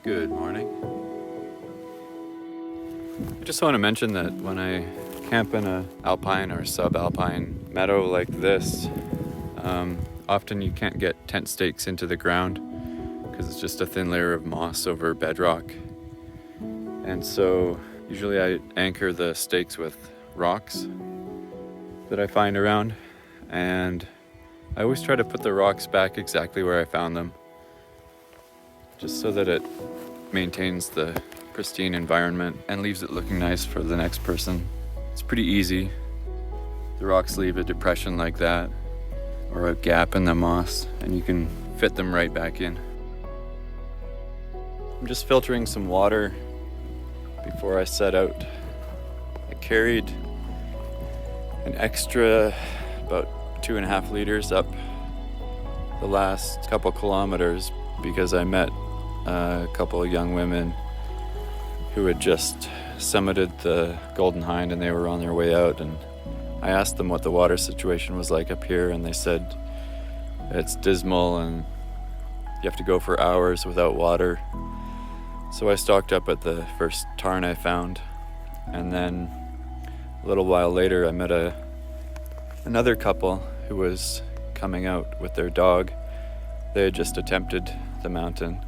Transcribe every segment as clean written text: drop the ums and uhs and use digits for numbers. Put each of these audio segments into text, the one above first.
Good morning. I just want to mention that when I camp in an alpine or subalpine meadow like this, often you can't get tent stakes into the ground because it's just a thin layer of moss over bedrock. And so usually I anchor the stakes with rocks that I find around, and I always try to put the rocks back exactly where I found them, just so that it maintains the pristine environment and leaves it looking nice for the next person. It's pretty easy. The rocks leave a depression like that or a gap in the moss and you can fit them right back in. I'm just filtering some water before I set out. I carried an extra about 2.5 liters up the last couple kilometers because I met a couple of young women who had just summited the Golden Hind and they were on their way out, and I asked them what the water situation was like up here, and they said it's dismal and you have to go for hours without water. So I stocked up at the first tarn I found, and then a little while later I met another couple who was coming out with their dog. They had just attempted the mountain,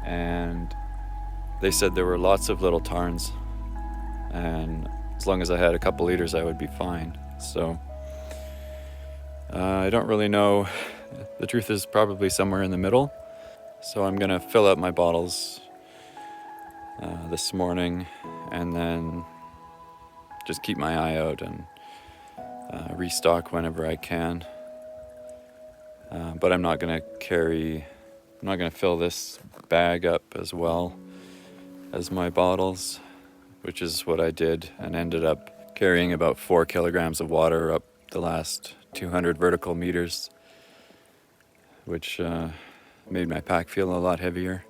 and they said there were lots of little tarns, and as long as I had a couple liters I would be fine. So I don't really know. The truth is probably somewhere in the middle. So I'm gonna fill up my bottles this morning and then just keep my eye out and restock whenever I can. But I'm not gonna fill this bag up as well as my bottles, which is what I did, and ended up carrying about 4 kilograms of water up the last 200 vertical meters, which made my pack feel a lot heavier.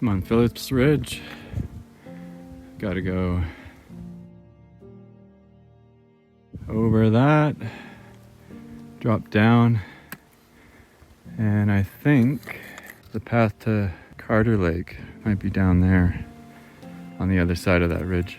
I'm on Phillips Ridge. Gotta go over that, drop down, and I think the path to Carter Lake might be down there on the other side of that ridge.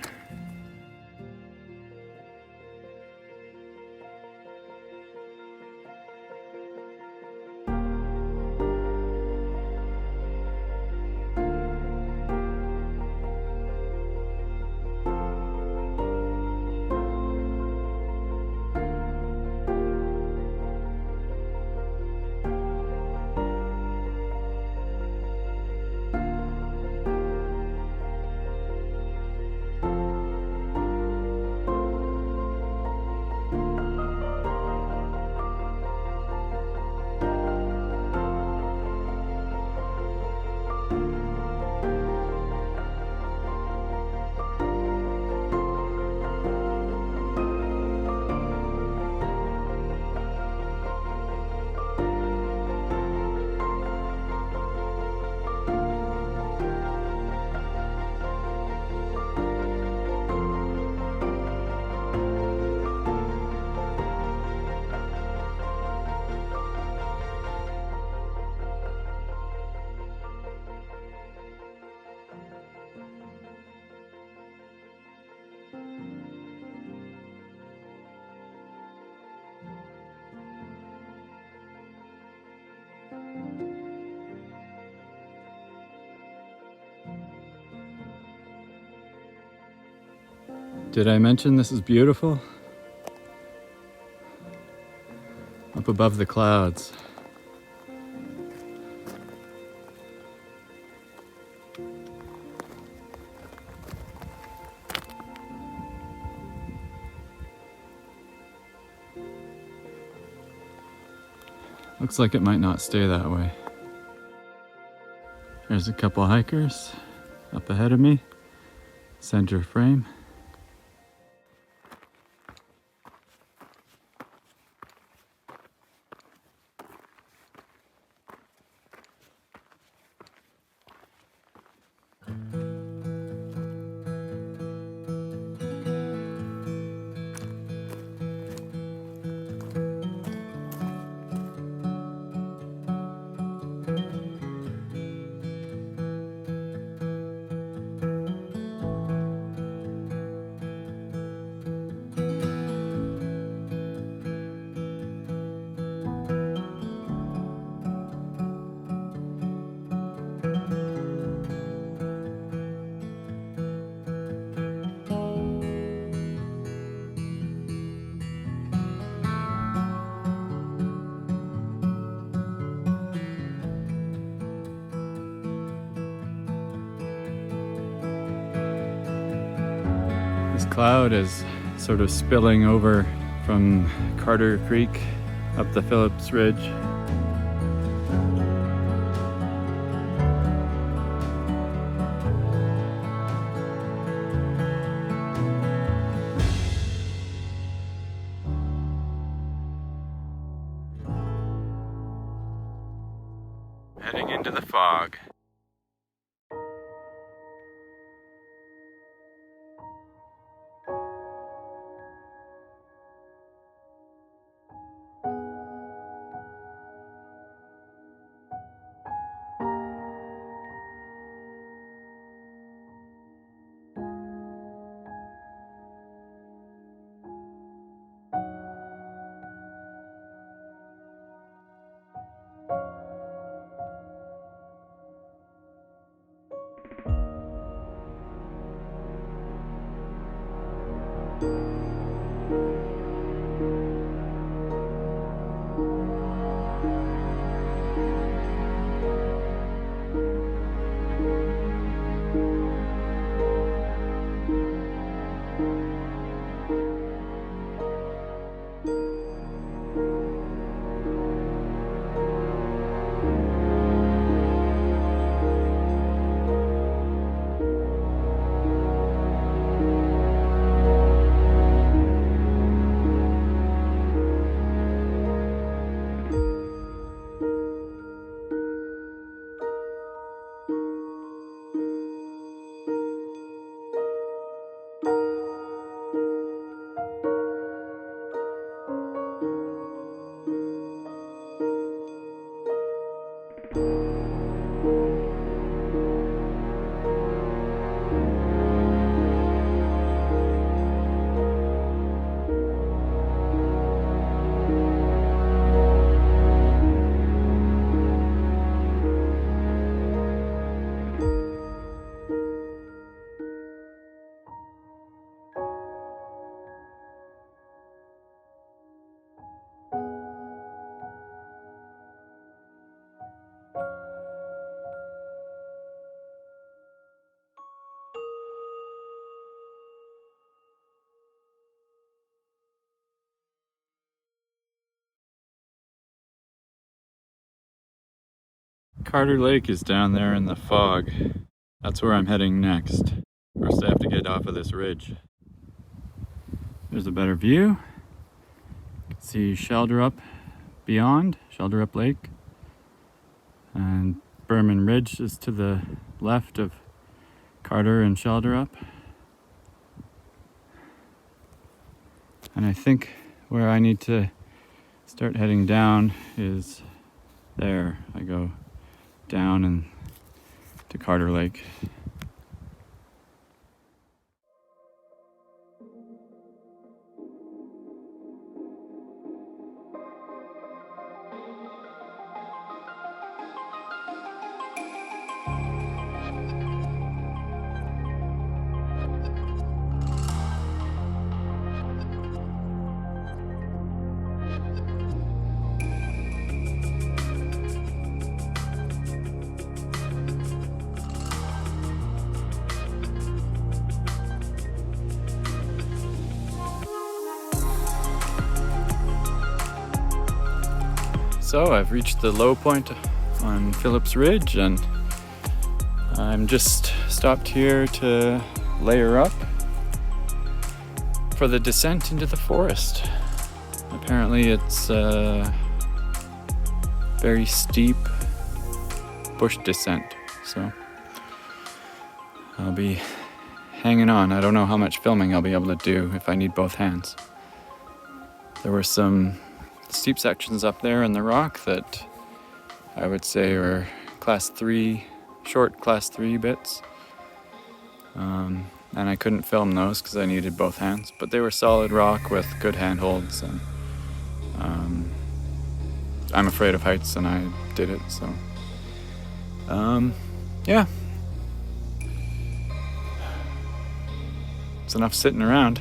Did I mention this is beautiful? Up above the clouds. Looks like it might not stay that way. There's a couple hikers up ahead of me, center frame. This cloud is sort of spilling over from Carter Creek up the Phillips Ridge. Heading into the fog. Carter Lake is down there in the fog. That's where I'm heading next. First I have to get off of this ridge. There's a better view. You can see Schjelderup beyond, Schjelderup Lake. And Burman Ridge is to the left of Carter and Schjelderup. And I think where I need to start heading down is there. I go down and to Carter Lake. So I've reached the low point on Phillips Ridge and I'm just stopped here to layer up for the descent into the forest. Apparently it's a very steep bush descent, so I'll be hanging on. I don't know how much filming I'll be able to do if I need both hands. There were some steep sections up there in the rock that I would say are class 3, short class 3 bits. And I couldn't film those because I needed both hands, but they were solid rock with good handholds, and I'm afraid of heights and I did it, so yeah. It's enough sitting around.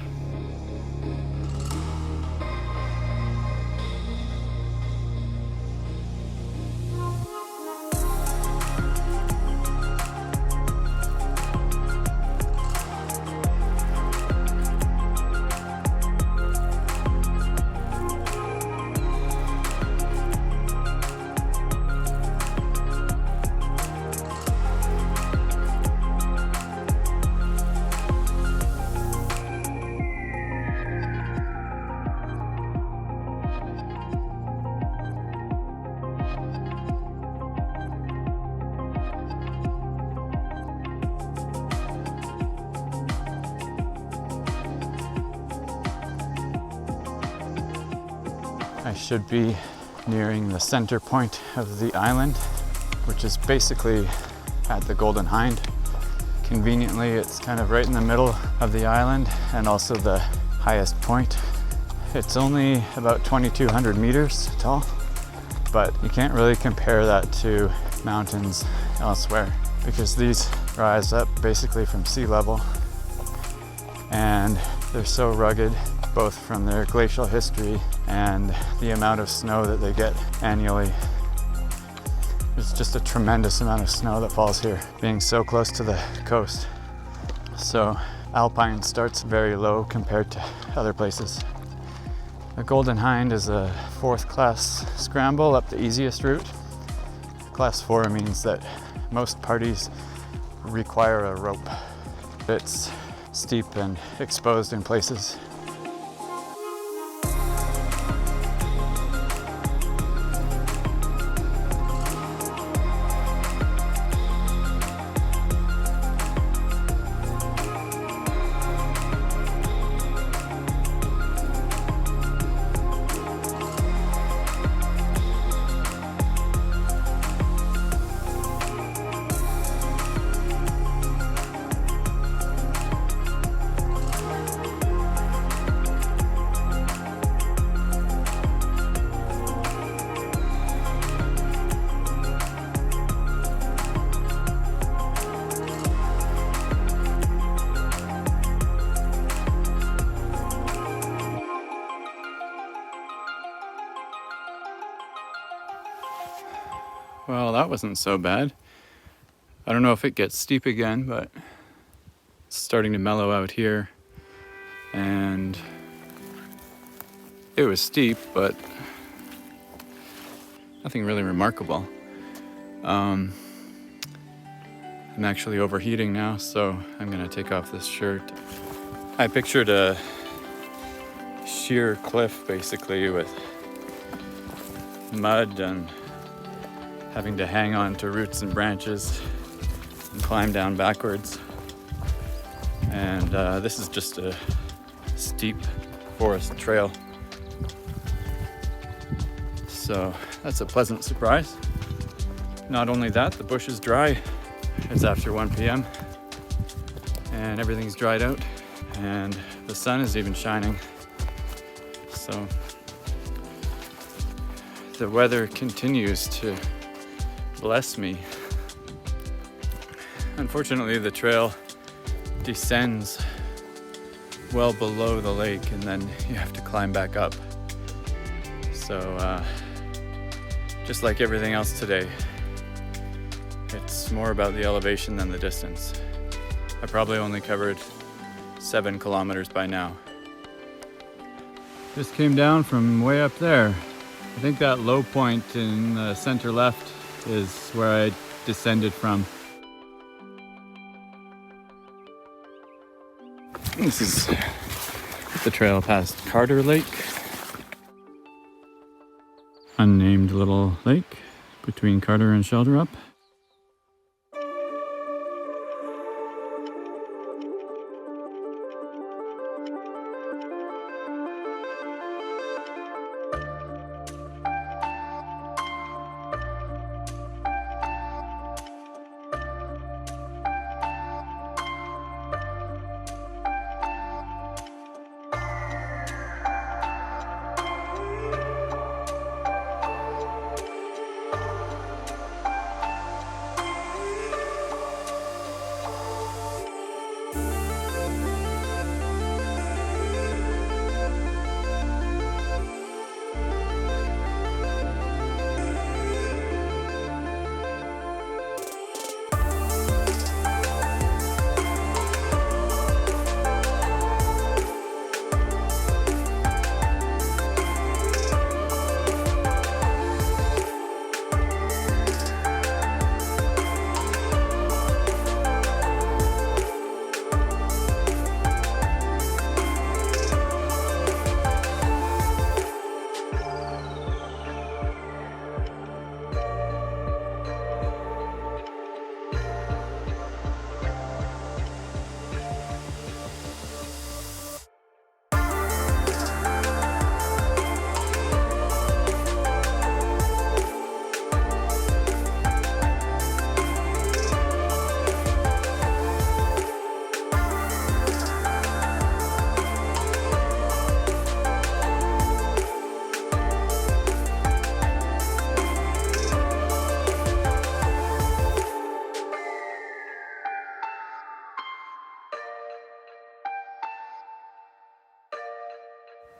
should be nearing the center point of the island, which is basically at the Golden Hind. Conveniently, it's kind of right in the middle of the island and also the highest point. It's only about 2,200 meters tall, but you can't really compare that to mountains elsewhere because these rise up basically from sea level, and they're so rugged, both from their glacial history and the amount of snow that they get annually. There's just a tremendous amount of snow that falls here, being so close to the coast. So Alpine starts very low compared to other places. The Golden Hind is a 4th class scramble up the easiest route. Class 4 means that most parties require a rope. It's steep and exposed in places. Well, that wasn't so bad. I don't know if it gets steep again, but it's starting to mellow out here. And it was steep, but nothing really remarkable. I'm actually overheating now, so I'm gonna take off this shirt. I pictured a sheer cliff basically with mud and having to hang on to roots and branches and climb down backwards. And this is just a steep forest trail. So that's a pleasant surprise. Not only that, the bush is dry. It's after 1 p.m. and everything's dried out and the sun is even shining. So the weather continues to bless me. Unfortunately, the trail descends well below the lake and then you have to climb back up. So just like everything else today, it's more about the elevation than the distance. I probably only covered 7 kilometers by now. Just came down from way up there. I think that low point in the center left is where I descended from. This is the trail past Carter Lake. Unnamed little lake between Carter and Schjelderup.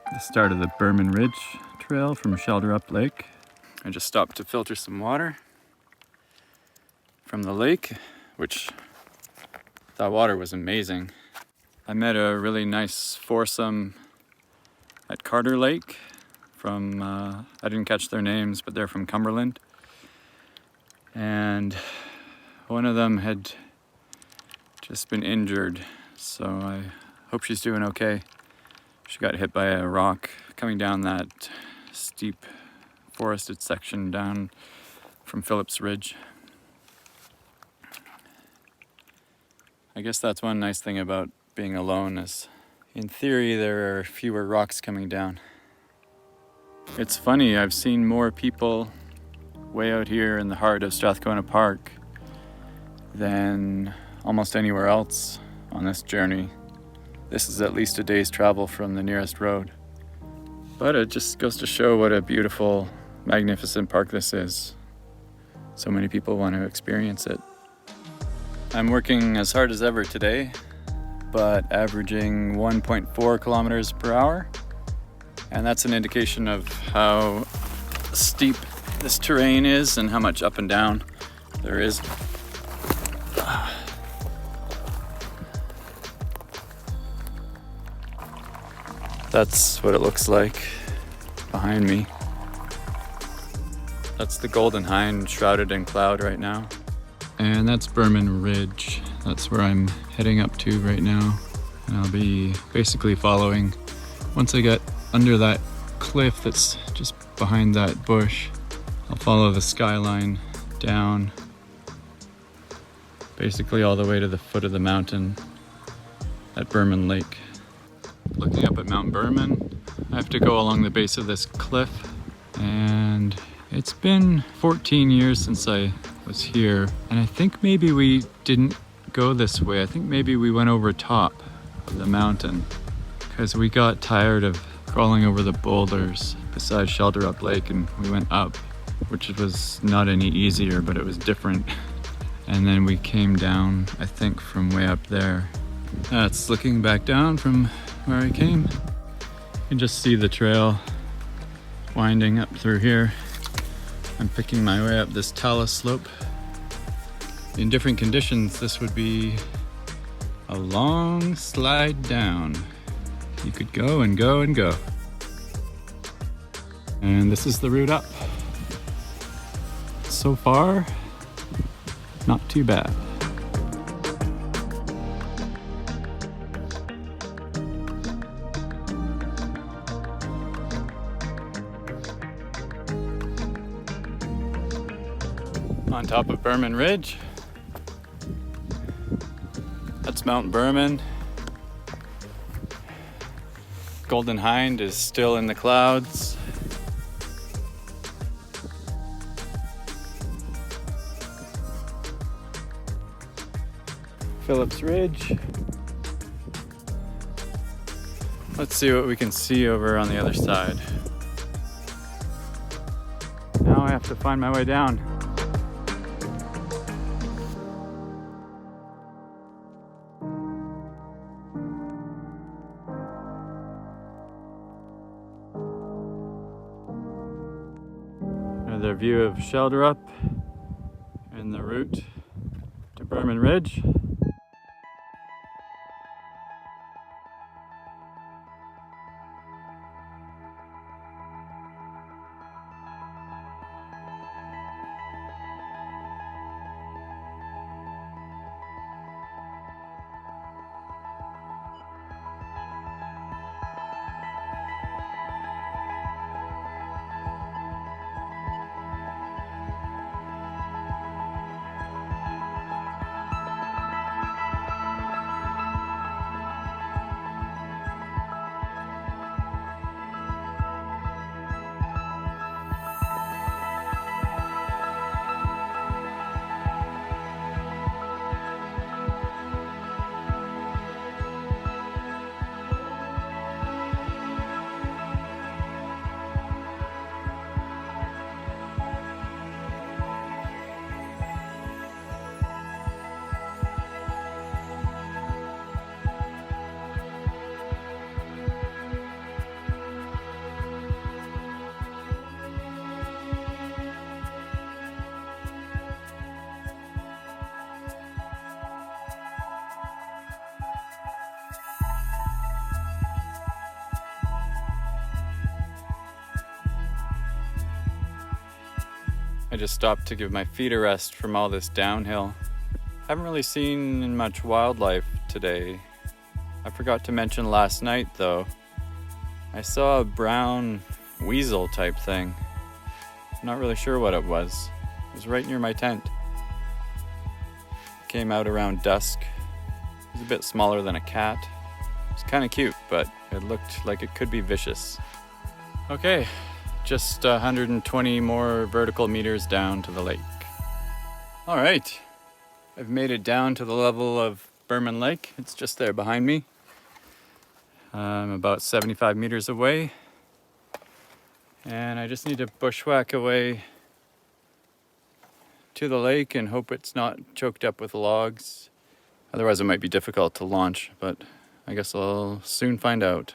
The start of the Burman Ridge trail from Schjelderup Lake. I just stopped to filter some water from the lake, which that water was amazing. I met a really nice foursome at Carter Lake from, I didn't catch their names, but they're from Cumberland. And one of them had just been injured, so I hope she's doing okay. She got hit by a rock coming down that steep forested section down from Phillips Ridge. I guess that's one nice thing about being alone is, in theory, there are fewer rocks coming down. It's funny, I've seen more people way out here in the heart of Strathcona Park than almost anywhere else on this journey. This is at least a day's travel from the nearest road. But it just goes to show what a beautiful, magnificent park this is. So many people want to experience it. I'm working as hard as ever today, but averaging 1.4 kilometers per hour. And that's an indication of how steep this terrain is and how much up and down there is. That's what it looks like behind me. That's the Golden Hind shrouded in cloud right now. And that's Burman Ridge. That's where I'm heading up to right now. And I'll be basically following, once I get under that cliff that's just behind that bush, I'll follow the skyline down, basically all the way to the foot of the mountain at Burman Lake. Looking up at Mount Burman, I have to go along the base of this cliff, and it's been 14 years since I was here, and I think maybe we didn't go this way. I think maybe we went over top of the mountain because we got tired of crawling over the boulders beside Schjelderup Lake, and we went up, which was not any easier, but it was different. And then we came down, I think, from way up there. That's looking back down from where I came. You can just see the trail winding up through here. I'm picking my way up this talus slope. In different conditions, this would be a long slide down. You could go and go and go. And this is the route up. So far, not too bad. On top of Burman Ridge. That's Mount Burman. Golden Hind is still in the clouds. Phillips Ridge. Let's see what we can see over on the other side. Now I have to find my way down. Another view of Schjelderup and the route to Burman Ridge. I just stopped to give my feet a rest from all this downhill. Haven't really seen much wildlife today. I forgot to mention last night though. I saw a brown weasel type thing. Not really sure what it was. It was right near my tent. Came out around dusk. It was a bit smaller than a cat. It was kind of cute, but it looked like it could be vicious. Okay, just 120 more vertical meters down to the lake. All right, I've made it down to the level of Burman Lake. It's just there behind me. I'm about 75 meters away. And I just need to bushwhack away to the lake and hope it's not choked up with logs. Otherwise it might be difficult to launch, but I guess I'll soon find out.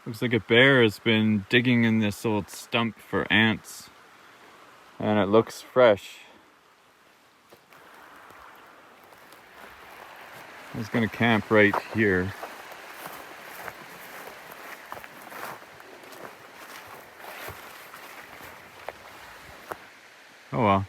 Looks like a bear has been digging in this old stump for ants, and it looks fresh. I was gonna camp right here. Oh well.